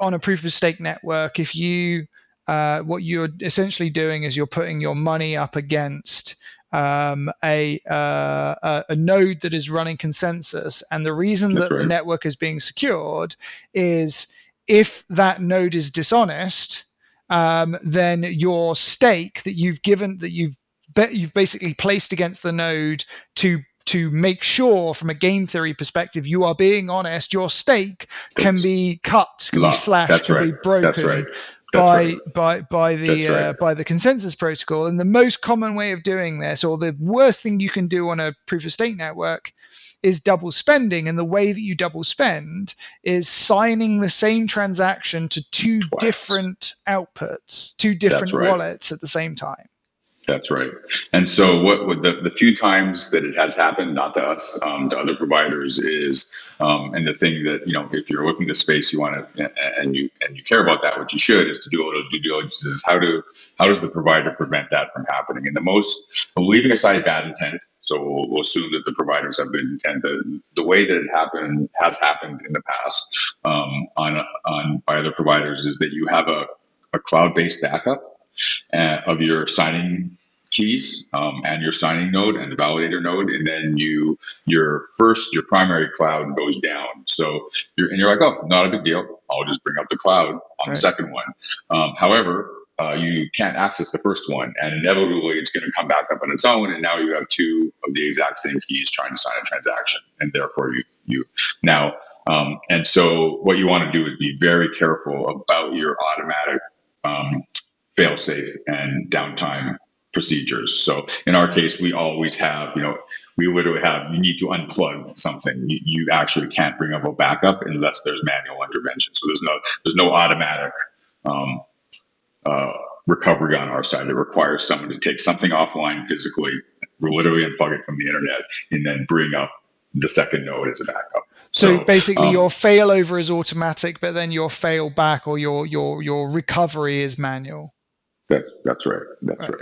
on a proof of stake network, if you what you're essentially doing is you're putting your money up against a node that is running consensus, and the reason That's that the right. network is being secured is if that node is dishonest, then your stake that you've basically placed against the node to make sure from a game theory perspective you are being honest, your stake can It's be cut, can be locked. slashed, That's can right. be That's broken right. That's right. That's right. by the consensus protocol. And the most common way of doing this, or the worst thing you can do on a proof of stake network, is double spending. And the way that you double spend is signing the same transaction to two Twice. different outputs, two That's different right. wallets at the same time. That's right. And so, what the few times that it has happened, not to us, to other providers, is, and the thing that, if you're looking to space, you want to, and you care about that, what you should is to do a little due diligence. Is how does the provider prevent that from happening? And leaving aside bad intent, so we'll assume that the providers have good intent. The way that it has happened in the past on by other providers is that you have a cloud-based backup of your signing keys and your signing node and the validator node, and then your primary cloud goes down. So you're like, oh, not a big deal. I'll just bring up the cloud on the second one. However, you can't access the first one, and inevitably it's going to come back up on its own, and now you have two of the exact same keys trying to sign a transaction, and therefore you now. And so what you want to do is be very careful about your automatic fail-safe and downtime procedures. So in our case, we always have, we literally have, you need to unplug something. You actually can't bring up a backup unless there's manual intervention. So there's no automatic recovery on our side. It requires someone to take something offline physically, literally unplug it from the internet, and then bring up the second node as a backup. So basically, your failover is automatic, but then your fail back or your recovery is manual. That's right. That's right.